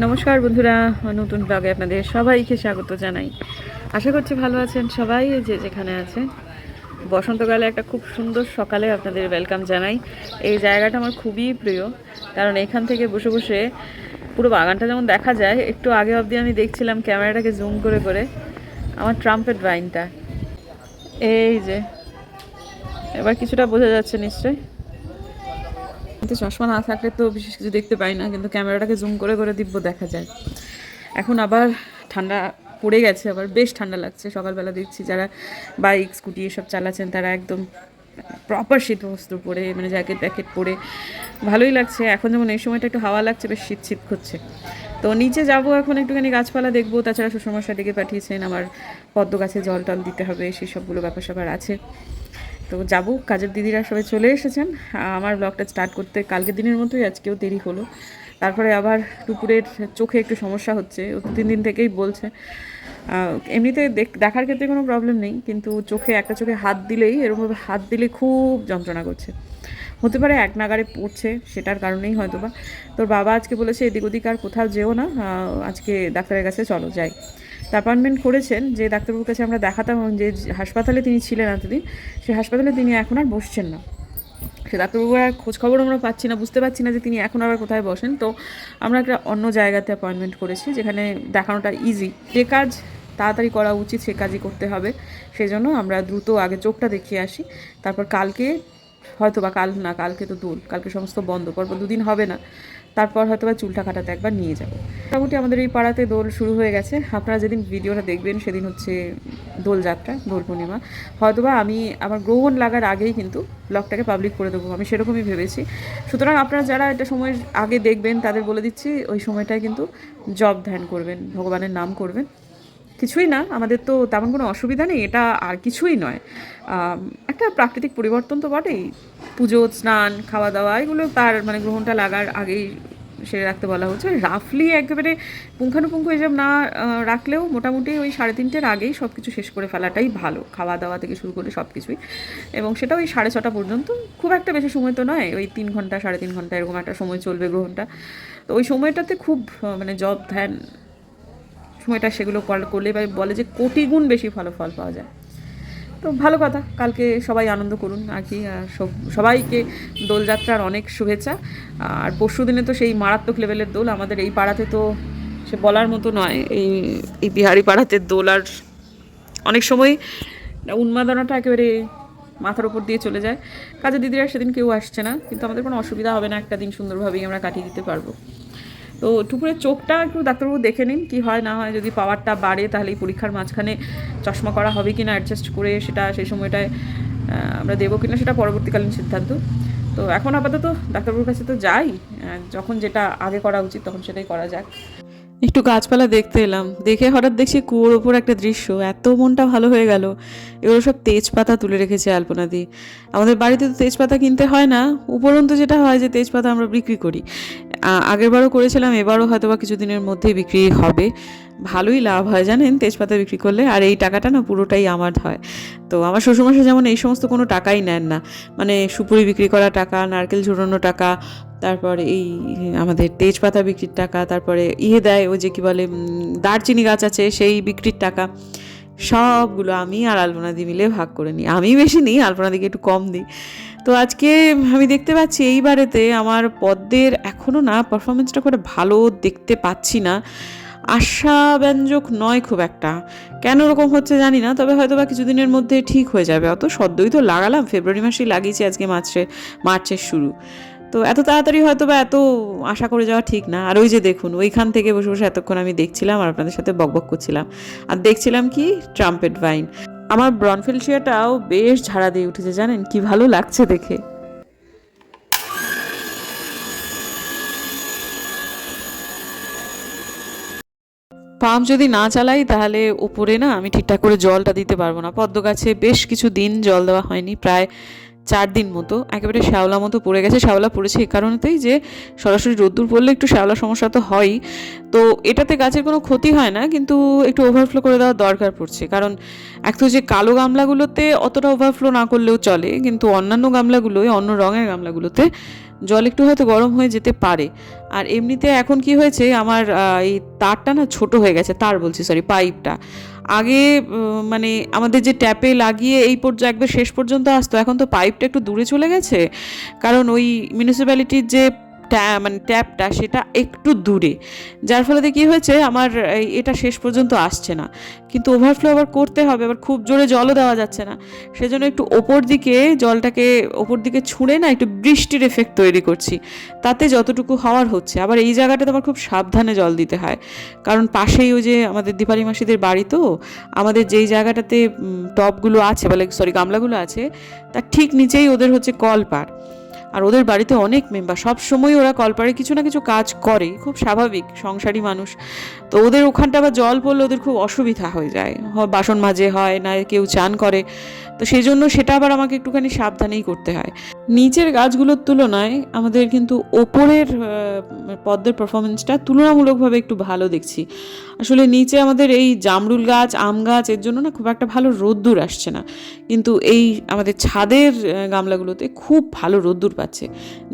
নমস্কার বন্ধুরা, নতুন ব্লগে আপনাদের সবাইকে স্বাগত জানাই। আশা করছি ভালো আছেন সবাই, যে যেখানে আছে। বসন্তকালে একটা খুব সুন্দর সকালে আপনাদের ওয়েলকাম জানাই। এই জায়গাটা আমার খুবই প্রিয়, কারণ এখান থেকে বসে বসে পুরো বাগানটা যেমন দেখা যায়। একটু আগে অবধি আমি দেখছিলাম ক্যামেরাটাকে জুম করে করে আমার ট্রাম্পেট ভাইনটা। এই যে এবার কিছুটা বোঝা যাচ্ছে নিশ্চয়ই, কিন্তু চশমা না থাকলে তো বিশেষ কিছু দেখতে পাই না, কিন্তু ক্যামেরাটাকে জুম করে করে দিব্য দেখা যায়। এখন আবার ঠান্ডা পড়ে গেছে, আবার বেশ ঠান্ডা লাগছে। সকালবেলা দেখছি যারা বাইক স্কুটি এসব চালাচ্ছেন তারা একদম প্রপার শীত বস্ত্র পরে, মানে জ্যাকেট ট্যাকেট পরে ভালোই লাগছে। এখন যেমন এই সময়টা একটু হাওয়া লাগছে, বেশ শীত শীত করছে। তো নিচে যাব এখন, একটুখানি গাছপালা দেখবো। তাছাড়া শ্বশুরমশাই ডেকে পাঠিয়েছেন, আমার পদ্ম গাছে জল টল দিতে হবে, সেই সবগুলো ব্যাপার স্যাপার আছে। তো যাবো, কাজের দিদিরা সবাই চলে এসেছেন। আমার ব্লগটা স্টার্ট করতে কালকে দিনের মতোই আজকেও দেরি হলো। তারপরে আবার দুপুরের চোখে একটু সমস্যা হচ্ছে, ও 2-3 দিন থেকেই বলছে। এমনিতে দেখার ক্ষেত্রে কোনো প্রবলেম নেই, কিন্তু চোখে একটা চোখে হাত দিলেই, এরকমভাবে হাত দিলে খুব যন্ত্রণা করছে। হতে পারে এক নাগারে পড়ছে, সেটার কারণেই হয়তো বা। তোর বাবা আজকে বলেছে এদিক ওদিক আর কোথাও যেও না, আজকে ডাক্তারের কাছে চলো যাই। অ্যাপয়েন্টমেন্ট করেছেন যে ডাক্তারবাবুর কাছে আমরা দেখাতাম, যে হাসপাতালে তিনি ছিলেন এতদিন, সেই হাসপাতালে তিনি এখন আর বসছেন না। সে ডাক্তারবাবুর আর খোঁজখবর আমরা পাচ্ছি না, বুঝতে পারছি না যে তিনি এখন আবার কোথায় বসেন। তো আমরা একটা অন্য জায়গাতে অ্যাপয়েন্টমেন্ট করেছি, যেখানে দেখানোটা ইজি। যে কাজ তাড়াতাড়ি করা উচিত সে কাজই করতে হবে। সেই জন্য আমরা দ্রুত আগে চোখটা দেখিয়ে আসি, তারপর কালকে হয়তো বা, কাল না, কালকে তো দোল, কালকে সমস্ত বন্ধ, পরপর 2 দিন হবে না। তারপর হয়তো বা চুলটা কাটাতে একবার নিয়ে যাব। মোটামুটি আমাদের এই পাড়াতে দোল শুরু হয়ে গেছে। আপনারা যেদিন ভিডিওটা দেখবেন সেদিন হচ্ছে দোলযাত্রা, দোল পূর্ণিমা। হয়তো বা আমি আমার গ্রহণ লাগার আগেই কিন্তু ব্লগটাকে পাবলিক করে দেবো, আমি সেরকমই ভেবেছি। সুতরাং আপনারা যারা এটা সময়ের আগে দেখবেন তাদের বলে দিচ্ছি, ওই সময়টায় কিন্তু জপ ধ্যান করবেন, ভগবানের নাম করবেন। কিছুই না, আমাদের তো তেমন কোনো অসুবিধা নেই, এটা আর কিছুই নয়। একটা প্রাকৃতিক পরিবর্তন তো বটেই। পুজো, স্নান, খাওয়া দাওয়া, এগুলো তার মানে গ্রহণটা লাগার আগেই সেরে রাখতে বলা হচ্ছে। রাফলি একেবারে পুঙ্খানুপুঙ্খ এসব না রাখলেও মোটামুটি ওই 3:30-র আগেই সব কিছু শেষ করে ফেলাটাই ভালো, খাওয়া দাওয়া থেকে শুরু করে সব কিছুই। এবং সেটা ওই 6:30 পর্যন্ত, খুব একটা বেশি সময় তো নয়, ওই 3 ঘন্টা 3.5 ঘন্টা এরকম একটা সময় চলবে গ্রহণটা। তো ওই সময়টাতে খুব মানে জপ ধ্যান সময়টা সেগুলো করলে বা বলে যে কোটি গুণ বেশি ফলাফল পাওয়া যায়। তো ভালো কথা, কালকে সবাই আনন্দ করুন আর কি। সবাইকে দোলযাত্রার অনেক শুভেচ্ছা। আর পরশু দিনে তো সেই মারাত্মক লেভেলের দোল আমাদের এই পাড়াতে, তো সে বলার মতো নয়। এই বিহারি পাড়াতে দোল আর অনেক সময় উন্মাদনাটা একেবারে মাথার উপর দিয়ে চলে যায়। কাজে দিদিরা সেদিন কেউ আসছে না, কিন্তু আমাদের কোনো অসুবিধা হবে না, একটা দিন সুন্দরভাবেই আমরা কাটিয়ে দিতে পারবো। তো টুকুরের চোখটা একটু ডাক্তারবাবু দেখে নিন কী হয় না হয়। যদি পাওয়ারটা বাড়ে তাহলে এই পরীক্ষার মাঝখানে চশমা করা হবে কি না অ্যাডজাস্ট করে, সেটা সেই সময়টায় আমরা দেবো কিনা সেটা পরবর্তীকালীন সিদ্ধান্ত। তো এখন আপাতত ডাক্তারবাবুর কাছে তো যাই, যখন যেটা আগে করা উচিত তখন সেটাই করা যাক। একটু গাছপালা দেখতে এলাম, দেখে হঠাৎ দেখছি কুয়োর ওপর একটা দৃশ্য, এত মনটা ভালো হয়ে গেল। এগুলো সব তেজপাতা তুলে রেখেছে আলপনাদি। আমাদের বাড়িতে তো তেজপাতা কিনতে হয় না, উপরন্তু যেটা হয় যে তেজপাতা আমরা বিক্রি করি। আগেরবারও করেছিলাম, এবারও হয়তো বা কিছুদিনের মধ্যেই বিক্রি হবে। ভালোই লাভ হয় জানেন তেজপাতা বিক্রি করলে, আর এই টাকাটা না পুরোটাই আমার হয়। তো আমার শ্বশুরমশাই যেমন এই সমস্ত কোনো টাকাই নেন না, মানে সুপুরি বিক্রি করা টাকা, নারকেল ঝুড়োনো টাকা, তারপরে এই আমাদের তেজপাতা বিক্রির টাকা, তারপরে দেয় ওই যে কী বলে দারচিনি গাছ আছে সেই বিক্রির টাকা, সবগুলো আমি আর আলপনাদি মিলে ভাগ করে নিই। আমি বেশি নিই, আলপনাদিকে একটু কম দিই। তো আজকে আমি দেখতে পাচ্ছি এইবারেতে আমার পদ্মের এখনও না পারফরমেন্সটা করে ভালো দেখতে পাচ্ছি না, আশাব্যঞ্জক নয় খুব একটা। কেন ওরকম হচ্ছে জানি না, তবে হয়তো বা কিছুদিনের মধ্যে ঠিক হয়ে যাবে। অত সদ্যই তো লাগালাম, ফেব্রুয়ারি মাসেই লাগিয়েছি, আজকে মার্চের শুরু। তো এত তাড়াতাড়ি হয়তো বা এত আশা করে যাওয়া ঠিক না। আর ওই যে দেখুন, ওইখান থেকে বসে বসে এতক্ষণ আমি দেখছিলাম আর আপনাদের সাথে বকবক করছিলাম, আর দেখছিলাম কি ট্রাম্পেট ভাইন। আমার ব্রনফেলশিয়াটাও বেশ ঝাড়া দিয়ে উঠেছে জানেন, কি ভালো লাগছে দেখে। পাম্প যদি না চালাই তাহলে উপরে না আমি ঠিকঠাক করে জলটা দিতে পারবো না। পদ্ম গাছে বেশ কিছু দিন জল দেওয়া হয়নি, প্রায় 4 দিন মতো, একেবারে শ্যাওলা মতো পড়ে গেছে। শ্যাওলা পড়েছে এই কারণেতেই যে সরাসরি রোদ্দুর পড়লে একটু শ্যাওলা সমস্যা তো হয়ই। তো এটাতে গাছের কোনো ক্ষতি হয় না, কিন্তু একটু ওভারফ্লো করে দেওয়ার দরকার পড়ছে। কারণ এক তো যে কালো গামলাগুলোতে অতটা ওভারফ্লো না করলেও চলে, কিন্তু অন্যান্য গামলাগুলোয়, অন্য রঙের গামলাগুলোতে জল একটু হয়তো গরম হয়ে যেতে পারে। আর এমনিতে এখন কি হয়েছে, আমার এই তারটা না ছোট হয়ে গেছে, তার বলছি সরি, পাইপটা। আগে মানে আমাদের যে ট্যাপে লাগিয়ে এই পর্যন্ত একবার শেষ পর্যন্ত আসতো, এখন তো পাইপটা একটু দূরে চলে গেছে, কারণ ওই মিউনিসিপ্যালিটির যে মানে ট্যাপটা সেটা একটু দূরে, যার ফলে কী হয়েছে আমার এটা শেষ পর্যন্ত আসছে না। কিন্তু ওভারফ্লো আবার করতে হবে, আবার খুব জোরে জলও দেওয়া যাচ্ছে না, সেজন্য একটু ওপর দিকে জলটাকে ওপর দিকে ছুঁড়ে না একটু বৃষ্টির এফেক্ট তৈরি করছি, তাতে যতটুকু হওয়ার হচ্ছে। আবার এই জায়গাটাতে আমার খুব সাবধানে জল দিতে হয়, কারণ পাশেই ওই যে আমাদের দীপালি মাসিদের বাড়ি, তো আমাদের যেই জায়গাটাতে টবগুলো আছে, বলে সরি গামলাগুলো আছে, তার ঠিক নিচেই ওদের হচ্ছে কলপাড়। আর ওদের বাড়িতে অনেক মেম্বার, সব সময় ওরা কলপাড়ে কিছু না কিছু কাজ করে, খুব স্বাভাবিক সংসারী মানুষ। তো ওদের ওখানটা আবার জল পড়লে ওদের খুব অসুবিধা হয়ে যায়, বাসন মাজে হয় না, কেউ চান করে, তো সেই জন্য সেটা আবার আমাকে একটুখানি সাবধানেই করতে হয়। নিচের গাছগুলোর তুলনায় আমাদের কিন্তু ওপরের পদ্মের পারফরমেন্সটা তুলনামূলকভাবে একটু ভালো দেখছি। আসলে নিচে আমাদের এই জামরুল গাছ, আম গাছ, এর জন্য না খুব একটা ভালো রোদ্দুর আসছে না, কিন্তু এই আমাদের ছাদের গামলাগুলোতে খুব ভালো রোদ্দুর পাচ্ছে,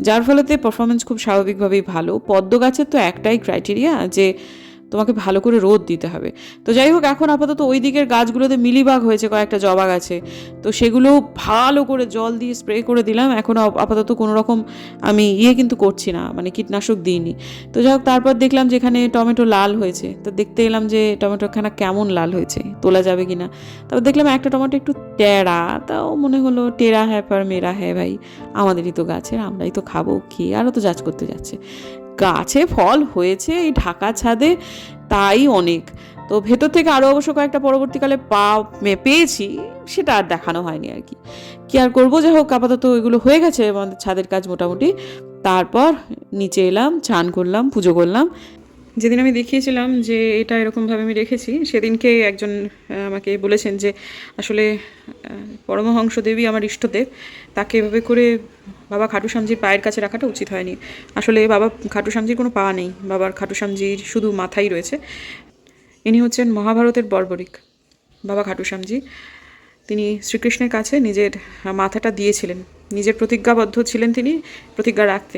যার ফলেতে পারফরমেন্স খুব স্বাভাবিকভাবেই ভালো। পদ্ম গাছের তো একটাই ক্রাইটেরিয়া যে তোমাকে ভালো করে রোদ দিতে হবে। তো যাই হোক, এখন আপাতত ওই দিকের গাছগুলোতে মিলিবাগ হয়েছে কয়েকটা, জবা গাছে, তো সেগুলো ভালো করে জল দিয়ে স্প্রে করে দিলাম। এখন আপাতত কোনো রকম আমি কিন্তু করছি না, মানে কীটনাশক দিইনি। তো যাই হোক, তারপর দেখলাম যেখানে টমেটো লাল হয়েছে, তো দেখতে এলাম যে টমেটোখানা কেমন লাল হয়েছে, তোলা যাবে কি না। তারপর দেখলাম একটা টমেটো একটু টেরা, তাও মনে হলো টেরা হ্যাঁ পার মেরা হ্যাঁ ভাই, আমাদেরই তো গাছের, আমরাই তো খাবো, খেয়ে আরও তো যাচ করতে যাচ্ছে। গাছে ফল হয়েছে এই ঢাকা ছাদে, তাই অনেক। তো ভেতর থেকে আরও অবশ্য কয়েকটা পরবর্তীকালে পেয়েছি, সেটা আর দেখানো হয়নি আর কি, কি আর করবো। যাই হোক, আপাতত এগুলো হয়ে গেছে আমাদের ছাদের কাজ মোটামুটি। তারপর নিচে এলাম, চান করলাম, পুজো করলাম। যেদিন আমি দেখিয়েছিলাম যে এটা এরকমভাবে আমি রেখেছি, সেদিনকে একজন আমাকে বলেছেন যে আসলে পরমহংস দেবী আমার ইষ্টদেব, তাকে এভাবে করে বাবা খাটু শ্যামজির পায়ের কাছে রাখাটা উচিত হয়নি। আসলে বাবা খাটু শ্যামজির কোনো পা নেই, বাবার খাটু শ্যামজির শুধু মাথাই রয়েছে। ইনি হচ্ছেন মহাভারতের বর্বরিক বাবা খাটু শ্যামজি। তিনি শ্রীকৃষ্ণের কাছে নিজের মাথাটা দিয়েছিলেন, নিজের প্রতিজ্ঞাবদ্ধ ছিলেন তিনি প্রতিজ্ঞা রাখতে।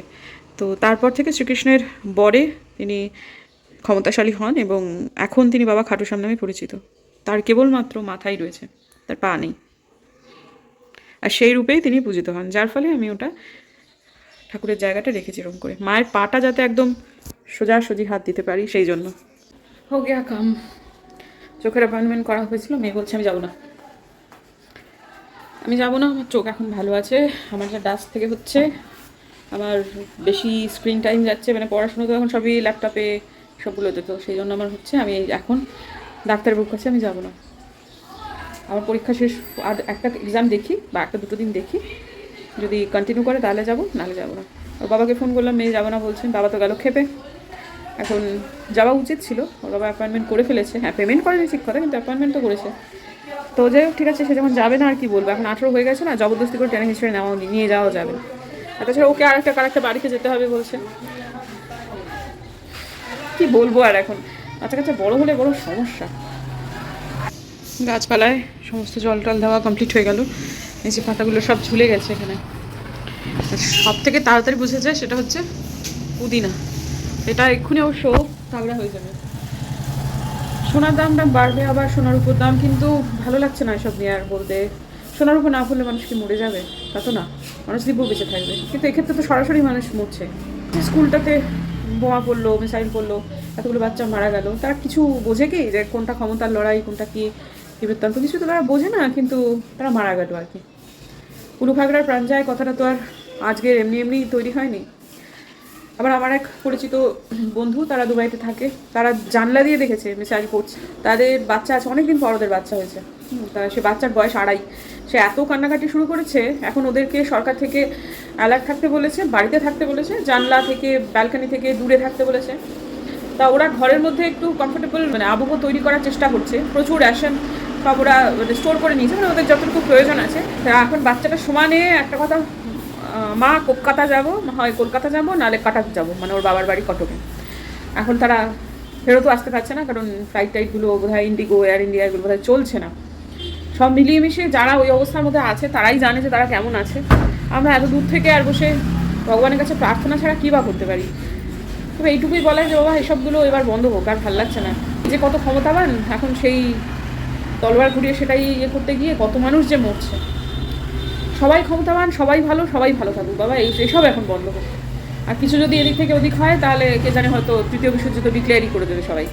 তো তারপর থেকে শ্রীকৃষ্ণের বরে তিনি ক্ষমতাশালী হন, এবং এখন তিনি বাবা খাটু শ্যাম নামে পরিচিত। তার কেবলমাত্র মাথাই রয়েছে, তার পা নেই, আর সেই রূপেই তিনি পূজিত হন, যার ফলে আমি ওটা ঠাকুরের জায়গাটা রেখেছি এরকম করে, মায়ের পাটা যাতে একদম সোজাসুজি হাত দিতে পারি, সেই জন্য। হো গিয়া কাম। চোখের অ্যাপয়েন্টমেন্ট করা হয়েছিল, মেয়ে বলছে আমি যাবো না, আমি যাবো না, আমার চোখ এখন ভালো আছে, আমার যা ডাস্ট থেকে হচ্ছে, আমার বেশি স্ক্রিন টাইম যাচ্ছে, মানে পড়াশোনা তো এখন সবই ল্যাপটপে সবগুলোতে, তো সেই জন্য আমার হচ্ছে, আমি এখন ডাক্তারবাবুর কাছে আমি যাবো না। আমার পরীক্ষা শেষ, আর একটা এক্সাম দেখি বা একটা দুটো দিন দেখি, যদি কন্টিনিউ করে তাহলে যাবো, নাহলে যাবো না। ওর বাবাকে ফোন করলাম, মেয়ে যাবো না বলছেন, বাবা তো গেল খেপে। এখন যাওয়া উচিত ছিল, ওর বাবা অ্যাপয়েন্টমেন্ট করে ফেলেছে, হ্যাঁ পেমেন্ট করেনি ঠিক কথা, কিন্তু অ্যাপয়েন্টমেন্ট তো করেছে। তো যাই হোক, ঠিক আছে, সে যখন যাবে না আর কি বলবো, এখন 18 হয়ে গেছে না, জবরদস্তি করে টেনে হিসেবে নিয়ে যাওয়া যাবে না। তাছাড়া ওকে আরেকটা বাড়িতে যেতে হবে বলছে, কি বলবো আর। এখন বাচ্চা কাচ্চা বড় হলে বড় সমস্যা। গাছপালায় সমস্ত জল টল দেওয়া কমপ্লিট হয়ে গেল, এই যে পাতাগুলো সব ঝুলে গেছে এখানে। সব থেকে তাড়াতাড়ি বুঝে যায় সেটা হচ্ছে পুদিনা, এটা এক্ষুনি অবশ্য তাগড়া হয়ে যাবে। সোনার দামটা বাড়বে, আবার সোনার উপর দাম, কিন্তু ভালো লাগছে না এসব নিয়ে আর বলতে। সোনার উপর না পড়লে মানুষ কি মরে যাবে? তা তো না, মানুষ দিব্য বেঁচে থাকবে, কিন্তু এক্ষেত্রে তো সরাসরি মানুষ মরছে। স্কুলটাতে বোমা পড়লো, মিসাইল পড়লো, এতগুলো বাচ্চা মারা গেল, তারা কিছু বোঝে কি যে কোনটা ক্ষমতার লড়াই, কোনটা কি বৃত্তান্ত, কিছু তো তারা বোঝে না, কিন্তু তারা মারা গেল আর কি। উলুখাগড়ার প্রাণ যায় কথাটা তো আর আজকের এমনি এমনি তৈরি হয়নি। আবার আমার এক পরিচিত বন্ধু, তারা দুবাইতে থাকে, তারা জানলা দিয়ে দেখেছে মিসাইল পড়ছে, তাদের বাচ্চা আছে, অনেকদিন পর ওদের বাচ্চা হয়েছে, তারা সে বাচ্চার বয়স 2.5, সে এত কান্নাকাটি শুরু করেছে। এখন ওদেরকে সরকার থেকে অ্যালার্ট থাকতে বলেছে, বাড়িতে থাকতে বলেছে, জানলা থেকে ব্যালকনি থেকে দূরে থাকতে বলেছে। তা ওরা ঘরের মধ্যে একটু কমফোর্টেবল মানে আবহাওয়া তৈরি করার চেষ্টা করছে, প্রচুর রেশন সব ওরা স্টোর করে নিয়েছে, মানে ওদের যতটুকু প্রয়োজন আছে। তা এখন বাচ্চাটা সমানে একটা কথা, মা কলকাতা যাবো, হয় কলকাতা যাবো, নাহলে কটক যাবো, মানে ওর বাবার বাড়ি কটকে। এখন তারা ফেরতও আসতে পারছে না, কারণ ফ্লাইট টাইটগুলো বোধহয় ইন্ডিগো, এয়ার ইন্ডিয়া এগুলো বোধহয় চলছে না। সব মিলিয়ে মিশিয়ে যারা ওই অবস্থার মধ্যে আছে তারাই জানে যে তারা কেমন আছে। আমরা এত দূর থেকে আর বসে ভগবানের কাছে প্রার্থনা ছাড়া কী বা করতে পারি। তবে এইটুকুই বলার যে বাবা এসবগুলো এবার বন্ধ হোক, আর ভাল লাগছে না। যে কত ক্ষমতাবান এখন সেই তলোয়ার ঘুরিয়ে সেটাই করতে গিয়ে কত মানুষ যে মরছে। সবাই ক্ষমতাবান, সবাই ভালো, সবাই ভালো থাকুক বাবা, এইসব এখন বন্ধ হোক। আর কিছু যদি এদিক থেকে ওদিক হয় তাহলে কে জানে হয়তো তৃতীয় বিশ্বযুদ্ধ ডিক্লেয়ারই করে দেবে সবাই।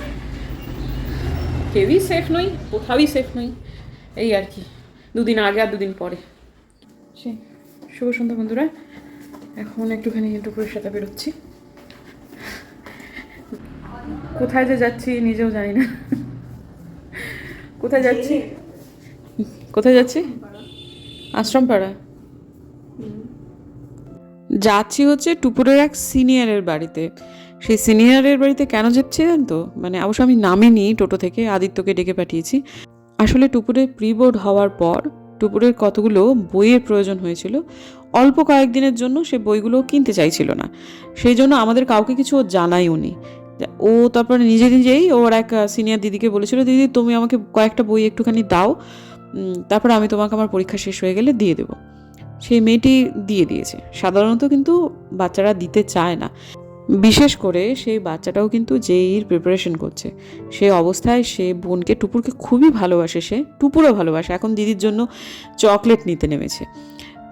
কেউই সেফ নই, কোথাওই সেফ নই, এই আর কি। দুদিন আগে আর দুদিন পরে। সেই শুভ সন্ধ্যা বন্ধুরা, এখন একটুখানি দুপুরের সাথে বেরোচ্ছি। কোথায় যে যাচ্ছি নিজেও জানি না। কোথায় যাচ্ছি আশ্রমপাড়া যাচ্ছি হচ্ছে টুপুরের এক সিনিয়রের বাড়িতে। সেই সিনিয়রের বাড়িতে কেন যাচ্ছি জান তো, মানে অবশ্য আমি নামিনি টোটো থেকে, আদিত্যকে ডেকে পাঠিয়েছি। আসলে টুপুরে প্রি বোর্ড হওয়ার পর টুপুরের কতগুলো বইয়ের প্রয়োজন হয়েছিল। অল্প কয়েকদিনের জন্য সে বইগুলো কিনতে চাইছিল না, সেই জন্য আমাদের কাউকে কিছু ও জানাইও নি। ও তারপরে নিজেই ওর এক সিনিয়র দিদিকে বলেছিল, দিদি তুমি আমাকে কয়েকটা বই একটুখানি দাও, তারপরে আমি তোমাকে আমার পরীক্ষা শেষ হয়ে গেলে দিয়ে দেবো। সেই মেয়েটি দিয়ে দিয়েছে। সাধারণত কিন্তু বাচ্চারা দিতে চায় না, বিশেষ করে সেই বাচ্চাটাও কিন্তু জেইর প্রিপারেশন করছে। সে অবস্থায় সে বোনকে, টুপুরকে খুবই ভালোবাসে, সে টুপুরও ভালোবাসে। এখন দিদির জন্য চকলেট নিতে নেমেছে।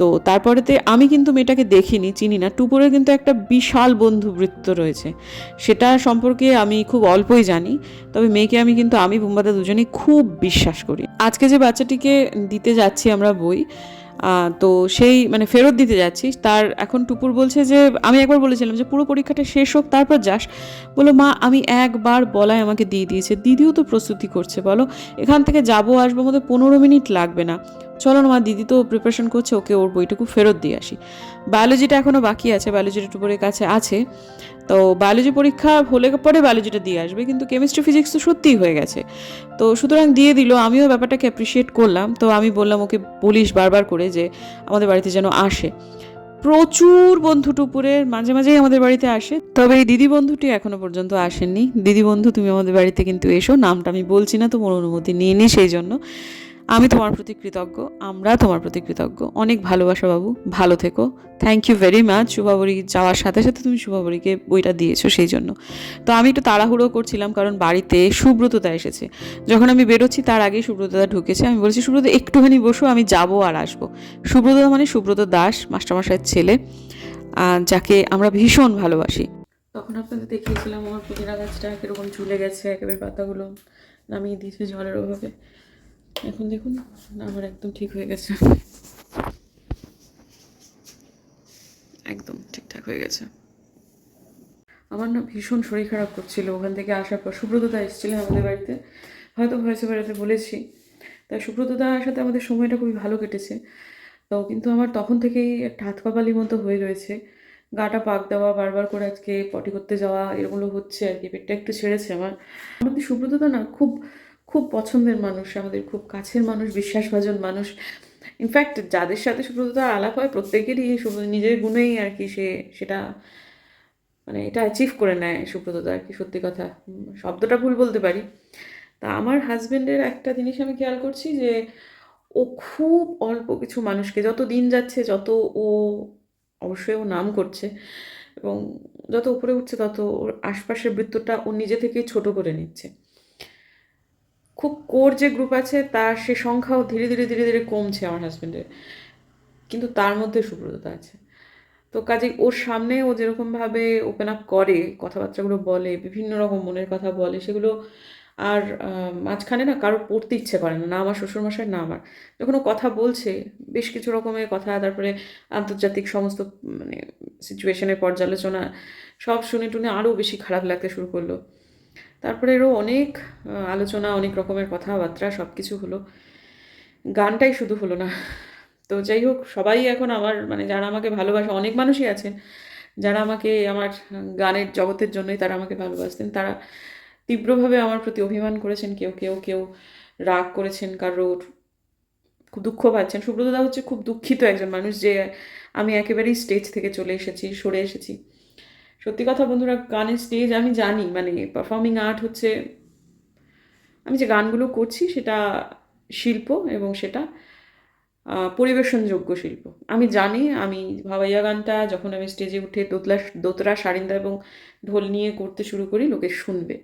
তো তারপরেতে আমি কিন্তু মেয়েটাকে দেখিনি, চিনি না। টুপুরের কিন্তু একটা বিশাল বন্ধুবৃত্ত রয়েছে, সেটা সম্পর্কে আমি খুব অল্পই জানি। তবে মেয়েকে আমি বুম্বাদা দুজনেই খুব বিশ্বাস করি। আজকে যে বাচ্চাটিকে দিতে যাচ্ছি আমরা বই, তো সেই মানে ফেরত দিতে যাচ্ছি, তার এখন টুপুর বলছে যে আমি একবার বলেছিলাম যে পুরো পরীক্ষাটা শেষ হোক তারপর যাস। বলো মা আমি একবার বলায় আমাকে দিয়ে দিয়েছে, দিদিও তো প্রস্তুতি করছে, বলো এখান থেকে যাবো আসবো মধ্যে 15 মিনিট লাগবে না, চলো না মা, দিদি তো প্রিপারেশন করছে, ওকে ওর বইটুকু ফেরত দিয়ে আসি। বায়োলজিটা এখনও বাকি আছে, বায়োলজিটা টুপুরের কাছে আছে। তো বায়োলজি পরীক্ষা হলে পরে বায়োলজিটা দিয়ে আসবে, কিন্তু কেমিস্ট্রি ফিজিক্স তো সত্যিই হয়ে গেছে। তো সুতরাং দিয়ে দিল, আমিও ব্যাপারটাকে অ্যাপ্রিসিয়েট করলাম। তো আমি বললাম ওকে বলিস বারবার করে যে আমাদের বাড়িতে যেন আসে। প্রচুর বন্ধু টুপুরের মাঝে মাঝেই আমাদের বাড়িতে আসে, তবে এই দিদি বন্ধুটি এখনো পর্যন্ত আসেননি। দিদি বন্ধু তুমি আমাদের বাড়িতে কিন্তু এসো, নামটা আমি বলছি না, তোমার অনুমতি নিয়ে নি, সেই জন্য আমি তোমার প্রতি কৃতজ্ঞ, আমরা তোমার প্রতি কৃতজ্ঞ। অনেক ভালোবাসা বাবু, ভালো থেকো। Thank you very much. শুভাবরী যাওয়ার সাথে সাথে তুমি শুভাবরীকে বইটা দিয়েছো, সেই জন্য। তো আমি একটু তাড়াহুড়ো করছিলাম, কারণ বাড়িতে সুব্রতদা এসেছে। যখন আমি বেরোচ্ছি তার আগেই সুব্রতদা ঢুকেছে। আমি বলেছি সুব্রত একটুখানি বসো, আমি যাবো আর আসবো। সুব্রতদা মানে সুব্রত দাস, মাস্টারমশাইয়ের ছেলে, যাকে আমরা ভীষণ ভালোবাসি। তখন আপনাদের দেখিয়েছিলাম আমার পুদিনা গাছটা কীরকম ঝুলে গেছে, একেবারে পাতাগুলো নামিয়ে দিয়েছে জলের অভাবে। এখন দেখুন আমার একদম ঠিক হয়ে গেছে, একদম ঠিকঠাক হয়ে গেছে। আমার না ভীষণ শরীর খারাপ করছিল ওখান থেকে আসার পর। সুব্রতদা এসেছিলেন আমাদের বাড়িতে, হয়তো ভয়েসে বেড়াতে বলেছি। তাই সুব্রতদার সাথে আমাদের সময়টা খুবই ভালো কেটেছে। তো কিন্তু আমার তখন থেকেই একটা হাত কপালি মতো হয়ে রয়েছে, গাটা পাক দেওয়া, বারবার করে আজকে পটি করতে যাওয়া, এরগুলো হচ্ছে আর কি। পেটটা একটু ছেড়েছে আমার। আমাদের সুব্রতদা না খুব খুব পছন্দের মানুষ, আমাদের খুব কাছের মানুষ, বিশ্বাসভাজন মানুষ। ইনফ্যাক্ট যাদের সাথে সুব্রতদার আলাপ হয় প্রত্যেকেরই নিজের গুণেই আর কি সেটা মানে এটা অ্যাচিভ করে নেয় সুব্রতদা আর কি। সত্যি কথা, শব্দটা ভুল বলতে পারি। তা আমার হাজব্যান্ডের একটা জিনিস আমি খেয়াল করছি যে ও খুব অল্প কিছু মানুষকে, যত দিন যাচ্ছে, যত ও অবশ্যই ও নাম করছে এবং যত উপরে উঠছে, তত ওর আশপাশের বৃত্তটা ও নিজে থেকেই ছোট করে নিচ্ছে। খুব কোর যে গ্রুপ আছে তার সে সংখ্যাও ধীরে ধীরে ধীরে ধীরে কমছে আমার হাজব্যান্ডের, কিন্তু তার মধ্যে সুব্রততা আছে। তো কাজেই ওর সামনে ও যেরকমভাবে ওপেন আপ করে, কথাবার্তাগুলো বলে, বিভিন্ন রকম মনের কথা বলে, সেগুলো আর মাঝখানে না কারো পড়তে ইচ্ছে করে না, না আমার শ্বশুরমশাই না আমার। যখন ও কথা বলছে বেশ কিছু রকমের কথা, তারপরে আন্তর্জাতিক সমস্ত মানে সিচুয়েশনের পর্যালোচনা, সব শুনে টুনে আরও বেশি খারাপ লাগতে শুরু করলো। তারপরে এরও অনেক আলোচনা, অনেক রকমের কথাবার্তা, সব কিছু হলো, গানটাই শুধু হলো না। তো যাই হোক, সবাই এখন আমার মানে যারা আমাকে ভালোবাসে, অনেক মানুষই আছেন যারা আমাকে আমার গানের জগতের জন্যই তারা আমাকে ভালোবাসতেন, তারা তীব্রভাবে আমার প্রতি অভিমান করেছেন, কেউ রাগ করেছেন, কারোর খুব দুঃখ পাচ্ছেন। সুব্রতদা হচ্ছে খুব দুঃখিত একজন মানুষ যে আমি একেবারেই স্টেজ থেকে চলে এসেছি, সরে এসেছি। সত্যি কথা বন্ধুরা, গানের স্টেজ আমি জানি, মানে পারফর্মিং আর্ট হচ্ছে, আমি যে গানগুলো করছি সেটা শিল্প এবং সেটা পরিবেশনযোগ্য শিল্প। আমি জানি আমি ভাওয়াইয়া গানটা যখন আমি স্টেজে উঠে দোতরা সারিন্দা এবং ঢোল নিয়ে করতে শুরু করি লোকে শুনবে,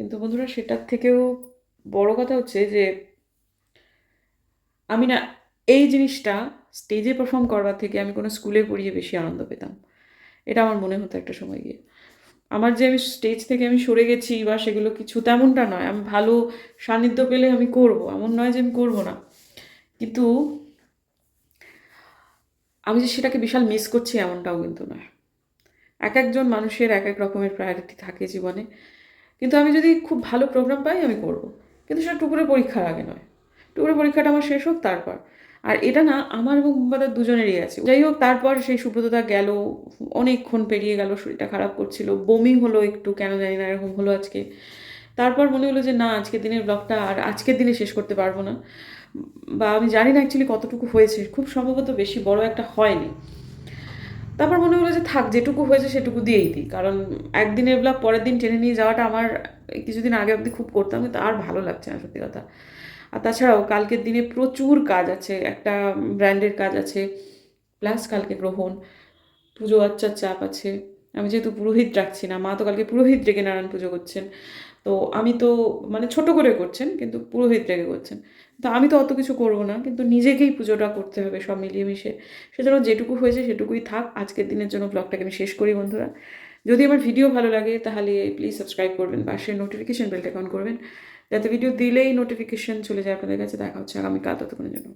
কিন্তু বন্ধুরা সেটার থেকেও বড় কথা হচ্ছে যে আমি না এই জিনিসটা স্টেজে পারফর্ম করবার থেকে আমি কোনো স্কুলে পড়িয়ে বেশি আনন্দ পেতাম। এটা আমার মনে হতো একটা সময় গিয়ে। আমার যে আমি স্টেজ থেকে আমি সরে গেছি বা সেগুলো কিছু তেমনটা নয়। আমি ভালো সান্নিধ্য পেলে আমি করব, এমন নয় যে আমি করব না। কিন্তু আমি যে সেটাকে বিশাল মিস করছি এমনটাও কিন্তু নয়। এক একজন মানুষের এক এক রকমের প্রায়োরিটি থাকে জীবনে। কিন্তু আমি যদি খুব ভালো প্রোগ্রাম পাই আমি করব, কিন্তু সেটা টুকুরে পরীক্ষার আগে নয়। টুকুরে পরীক্ষাটা আমার শেষ হোক তারপর। আর এটা না আমার এবং বুম্বাদার দুজনেরই আছে। যাই হোক, তারপর সেই সুব্রতদা গেল, অনেকক্ষণ পেরিয়ে গেল, শরীরটা খারাপ করছিল, বমি হলো একটু, কেন জানি না এরকম হলো আজকে। তারপর মনে হলো যে না, আজকের দিনের ব্লগটা আর আজকের দিনে শেষ করতে পারবো না, বা আমি জানি না অ্যাকচুয়ালি কতটুকু হয়েছে, খুব সম্ভবত বেশি বড় একটা হয়নি। তারপর মনে হলো যে থাক, যেটুকু হয়েছে সেটুকু দিয়েই দিই, কারণ একদিনের ব্লগ পরের দিন টেনে নিয়ে যাওয়াটা আমার কিছুদিন আগে অবধি খুব করতাম, কিন্তু আর ভালো লাগছে না সত্যি কথা। আর তাছাড়াও কালকের দিনে প্রচুর কাজ আছে, একটা ব্র্যান্ডের কাজ আছে, প্লাস কালকে গ্রহণ, পুজো আচ্চার চাপ আছে। আমি যেহেতু পুরোহিত রাখছি না, মা তো কালকে পুরোহিত রেখে নারায়ণ পুজো করছেন, তো আমি তো মানে ছোট করে করছেন কিন্তু পুরোহিত রেখে করছেন, তো আমি তো অত কিছু করবো না, কিন্তু নিজেকেই পুজোটা করতে হবে সব মিলিয়ে মিশে। সেজন্য যেটুকু হয়েছে সেটুকুই থাক, আজকের দিনের জন্য ব্লগটাকে আমি শেষ করি বন্ধুরা। যদি আমার ভিডিও ভালো লাগে তাহলে প্লিজ সাবস্ক্রাইব করবেন, পাশে নোটিফিকেশন বেলটা অন করবেন, যাতে ভিডিও দিলেই নোটিফিকেশন চলে যায় আপনাদের কাছে। দেখা হচ্ছে আগামীকাল, ততক্ষণের জন্য।